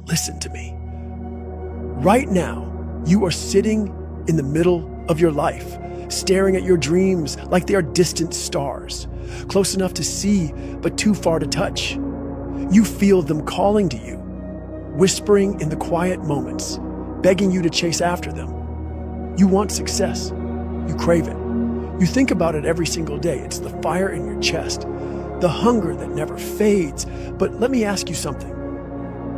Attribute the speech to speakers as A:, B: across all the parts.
A: listen to me. Right now, you are sitting in the middle of your life, staring at your dreams like they are distant stars, close enough to see, but too far to touch. You feel them calling to you, whispering in the quiet moments, begging you to chase after them. You want success. You crave it. You think about it every single day. It's the fire in your chest, the hunger that never fades. But let me ask you something.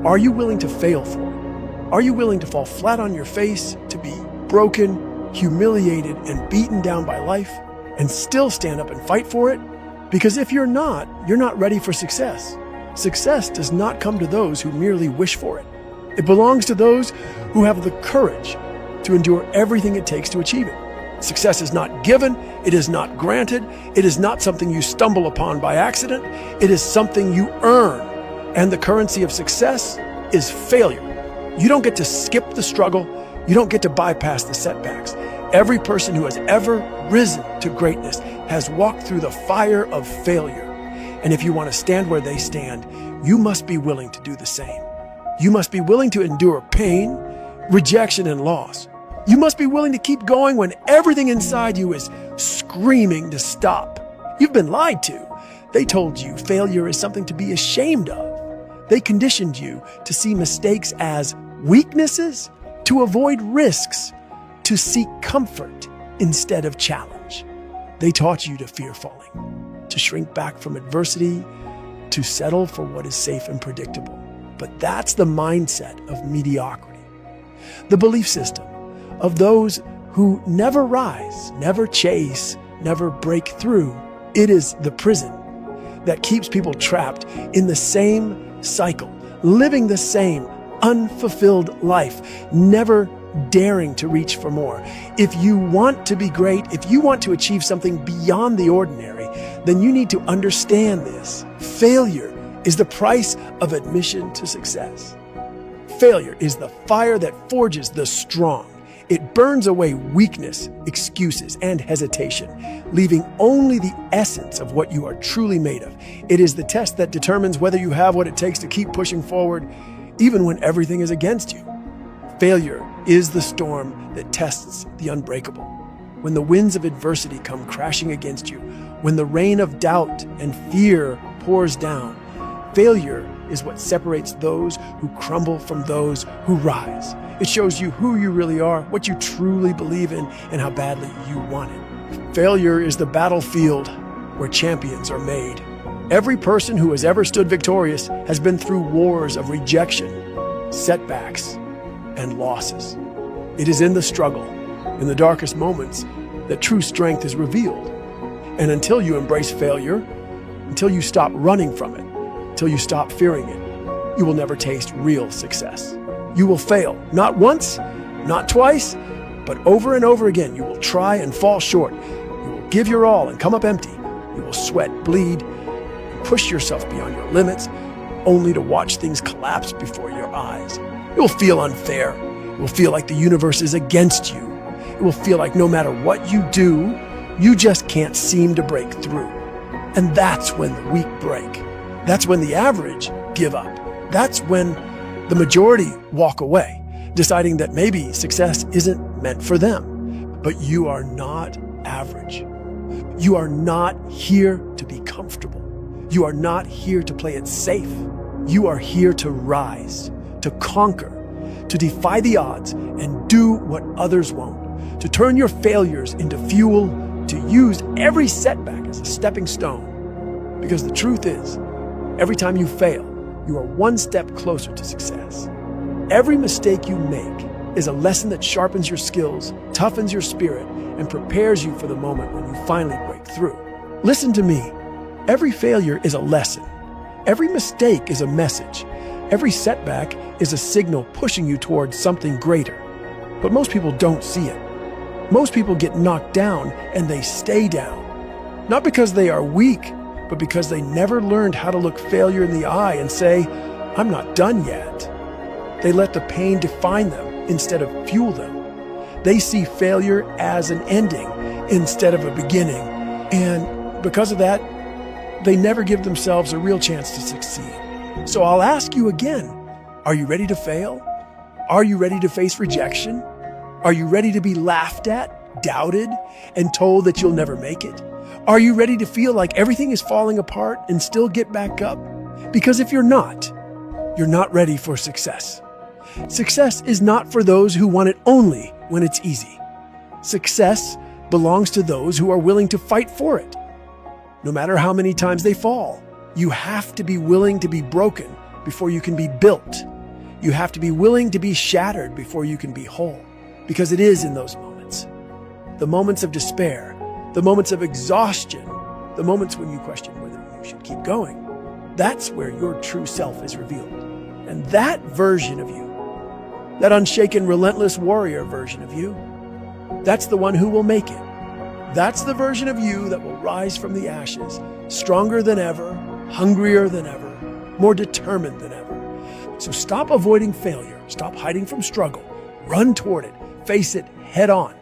A: Are you willing to fail for it? Are you willing to fall flat on your face, to be broken, humiliated, and beaten down by life, and still stand up and fight for it? Because if you're not ready for success. Success does not come to those who merely wish for it. It belongs to those who have the courage to endure everything it takes to achieve it. Success is not given, it is not granted, it is not something you stumble upon by accident, it is something you earn. And the currency of success is failure. You don't get to skip the struggle, you don't get to bypass the setbacks. Every person who has ever risen to greatness has walked through the fire of failure. And if you want to stand where they stand, you must be willing to do the same. You must be willing to endure pain, rejection, and loss. You must be willing to keep going when everything inside you is screaming to stop. You've been lied to. They told you failure is something to be ashamed of. They conditioned you to see mistakes as weaknesses, to avoid risks, to seek comfort instead of challenge. They taught you to fear falling, to shrink back from adversity, to settle for what is safe and predictable. But that's the mindset of mediocrity, the belief system of those who never rise, never chase, never break through. It is the prison that keeps people trapped in the same cycle, living the same unfulfilled life, never daring to reach for more. If you want to be great, if you want to achieve something beyond the ordinary, then you need to understand this. Failure is the price of admission to success. Failure is the fire that forges the strong. It burns away weakness, excuses, and hesitation, leaving only the essence of what you are truly made of. It is the test that determines whether you have what it takes to keep pushing forward, even when everything is against you. Failure is the storm that tests the unbreakable. When the winds of adversity come crashing against you, when the rain of doubt and fear pours down, failure is what separates those who crumble from those who rise. It shows you who you really are, what you truly believe in, and how badly you want it. Failure is the battlefield where champions are made. Every person who has ever stood victorious has been through wars of rejection, setbacks, and losses. It is in the struggle, in the darkest moments, that true strength is revealed. And until you embrace failure, until you stop running from it, until you stop fearing it, you will never taste real success. You will fail, not once, not twice, but over and over again. You will try and fall short. You will give your all and come up empty. You will sweat, bleed, and push yourself beyond your limits, only to watch things collapse before your eyes. It will feel unfair. It will feel like the universe is against you. It will feel like no matter what you do, you just can't seem to break through. And that's when the weak break. That's when the average give up. That's when the majority walk away, deciding that maybe success isn't meant for them. But you are not average. You are not here to be comfortable. You are not here to play it safe. You are here to rise, to conquer, to defy the odds and do what others won't, to turn your failures into fuel, to use every setback as a stepping stone. Because the truth is, every time you fail, you are one step closer to success. Every mistake you make is a lesson that sharpens your skills, toughens your spirit, and prepares you for the moment when you finally break through. Listen to me. Every failure is a lesson. Every mistake is a message. Every setback is a signal pushing you towards something greater. But most people don't see it. Most people get knocked down and they stay down. Not because they are weak, but because they never learned how to look failure in the eye and say, "I'm not done yet." They let the pain define them instead of fuel them. They see failure as an ending instead of a beginning. And because of that, they never give themselves a real chance to succeed. So I'll ask you again, Are you ready to fail? Are you ready to face rejection? Are you ready to be laughed at, doubted, and told that you'll never make it? Are you ready to feel like everything is falling apart and still get back up? Because if you're not ready for success. Success is not for those who want it only when it's easy. Success belongs to those who are willing to fight for it. No matter how many times they fall, you have to be willing to be broken before you can be built. You have to be willing to be shattered before you can be whole. Because it is in those moments, the moments of despair, the moments of exhaustion, the moments when you question whether you should keep going, that's where your true self is revealed. And that version of you, that unshaken, relentless warrior version of you, that's the one who will make it. That's the version of you that will rise from the ashes, stronger than ever, hungrier than ever, more determined than ever. So stop avoiding failure, stop hiding from struggle, run toward it, face it head on,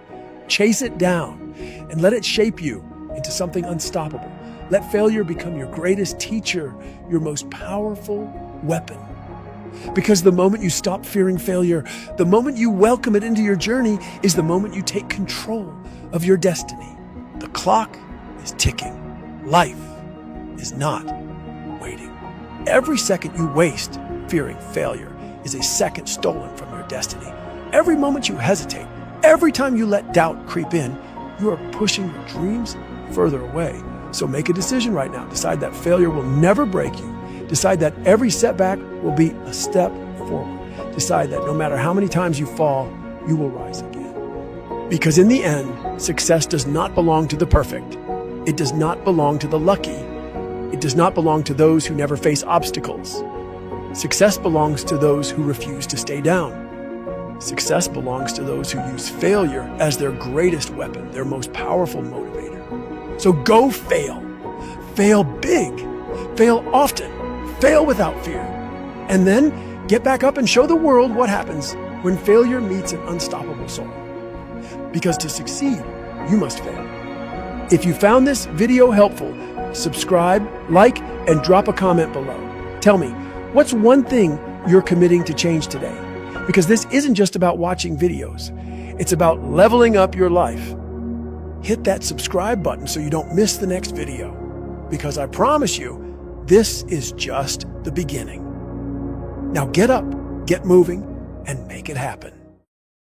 A: chase it down, and let it shape you into something unstoppable. Let failure become your greatest teacher, your most powerful weapon. Because the moment you stop fearing failure, the moment you welcome it into your journey, is the moment you take control of your destiny. The clock is ticking. Life is not waiting. Every second you waste fearing failure is a second stolen from your destiny. Every moment you hesitate, every time you let doubt creep in, you are pushing your dreams further away. So make a decision right now. Decide that failure will never break you. Decide that every setback will be a step forward. Decide that no matter how many times you fall, you will rise again. Because in the end, success does not belong to the perfect. It does not belong to the lucky. It does not belong to those who never face obstacles. Success belongs to those who refuse to stay down. Success belongs to those who use failure as their greatest weapon, their most powerful motivator. So go fail. Fail big. Fail often. Fail without fear. And then get back up and show the world what happens when failure meets an unstoppable soul. Because to succeed, you must fail. If you found this video helpful, subscribe, like, and drop a comment below. Tell me, what's one thing you're committing to change today? Because this isn't just about watching videos. It's about leveling up your life. Hit that subscribe button so you don't miss the next video. Because I promise you, this is just the beginning. Now get up, get moving, and make it happen.